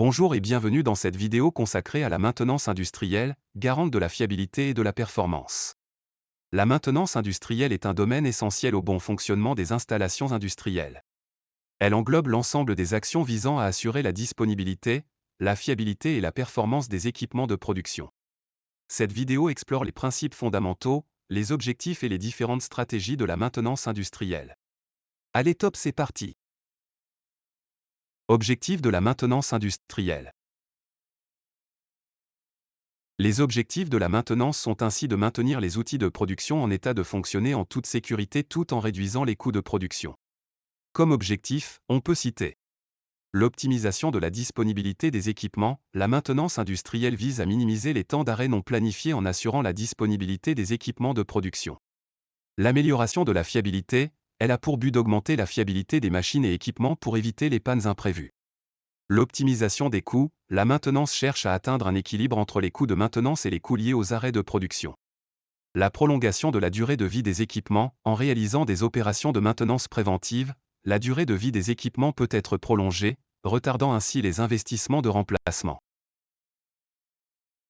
Bonjour et bienvenue dans cette vidéo consacrée à la maintenance industrielle, garante de la fiabilité et de la performance. La maintenance industrielle est un domaine essentiel au bon fonctionnement des installations industrielles. Elle englobe l'ensemble des actions visant à assurer la disponibilité, la fiabilité et la performance des équipements de production. Cette vidéo explore les principes fondamentaux, les objectifs et les différentes stratégies de la maintenance industrielle. Allez top, c'est parti! Objectifs de la maintenance industrielle. Les objectifs de la maintenance sont ainsi de maintenir les outils de production en état de fonctionner en toute sécurité tout en réduisant les coûts de production. Comme objectif, on peut citer l'optimisation de la disponibilité des équipements. La maintenance industrielle vise à minimiser les temps d'arrêt non planifiés en assurant la disponibilité des équipements de production. L'amélioration de la fiabilité, elle a pour but d'augmenter la fiabilité des machines et équipements pour éviter les pannes imprévues. L'optimisation des coûts, la maintenance cherche à atteindre un équilibre entre les coûts de maintenance et les coûts liés aux arrêts de production. La prolongation de la durée de vie des équipements, en réalisant des opérations de maintenance préventive, la durée de vie des équipements peut être prolongée, retardant ainsi les investissements de remplacement.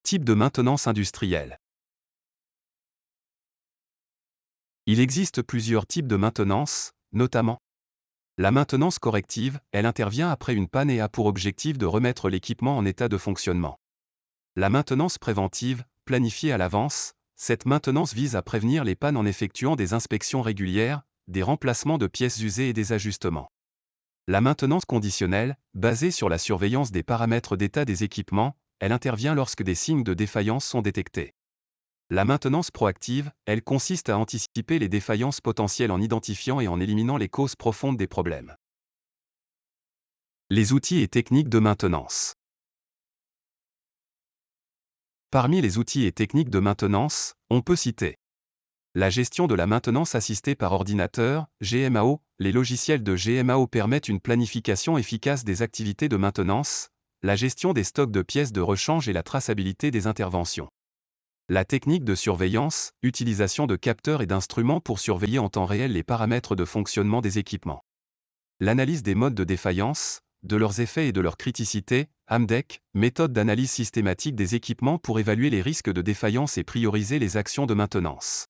Type de maintenance industrielle. Il existe plusieurs types de maintenance, notamment la maintenance corrective, elle intervient après une panne et a pour objectif de remettre l'équipement en état de fonctionnement. La maintenance préventive, planifiée à l'avance, cette maintenance vise à prévenir les pannes en effectuant des inspections régulières, des remplacements de pièces usées et des ajustements. La maintenance conditionnelle, basée sur la surveillance des paramètres d'état des équipements, elle intervient lorsque des signes de défaillance sont détectés. La maintenance proactive, elle consiste à anticiper les défaillances potentielles en identifiant et en éliminant les causes profondes des problèmes. Les outils et techniques de maintenance. Parmi les outils et techniques de maintenance, on peut citer la gestion de la maintenance assistée par ordinateur, GMAO. Les logiciels de GMAO permettent une planification efficace des activités de maintenance, la gestion des stocks de pièces de rechange et la traçabilité des interventions. La technique de surveillance, utilisation de capteurs et d'instruments pour surveiller en temps réel les paramètres de fonctionnement des équipements. L'analyse des modes de défaillance, de leurs effets et de leur criticité, AMDEC, méthode d'analyse systématique des équipements pour évaluer les risques de défaillance et prioriser les actions de maintenance.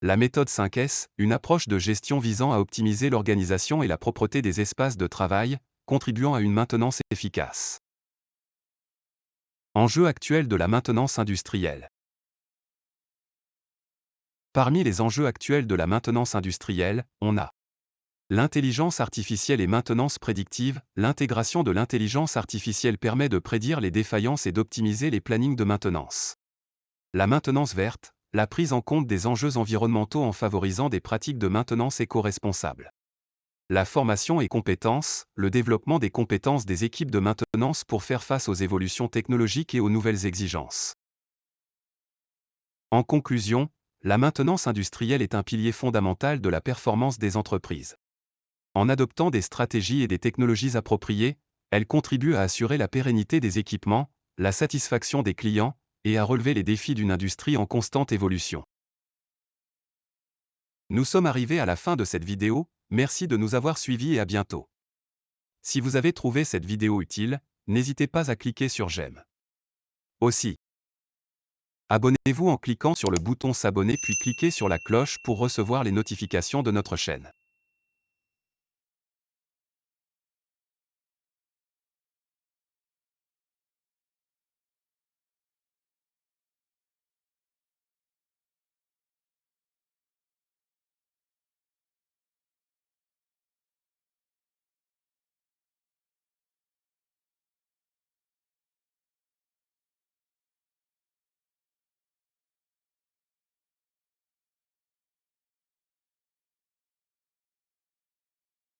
La méthode 5S, une approche de gestion visant à optimiser l'organisation et la propreté des espaces de travail, contribuant à une maintenance efficace. Enjeux actuels de la maintenance industrielle. Parmi les enjeux actuels de la maintenance industrielle, on a l'intelligence artificielle et maintenance prédictive. L'intégration de l'intelligence artificielle permet de prédire les défaillances et d'optimiser les plannings de maintenance. La maintenance verte, la prise en compte des enjeux environnementaux en favorisant des pratiques de maintenance éco-responsables. La formation et compétences, le développement des compétences des équipes de maintenance pour faire face aux évolutions technologiques et aux nouvelles exigences. En conclusion, la maintenance industrielle est un pilier fondamental de la performance des entreprises. En adoptant des stratégies et des technologies appropriées, elle contribue à assurer la pérennité des équipements, la satisfaction des clients, et à relever les défis d'une industrie en constante évolution. Nous sommes arrivés à la fin de cette vidéo, merci de nous avoir suivis et à bientôt. Si vous avez trouvé cette vidéo utile, n'hésitez pas à cliquer sur j'aime. Aussi, abonnez-vous en cliquant sur le bouton s'abonner puis cliquez sur la cloche pour recevoir les notifications de notre chaîne.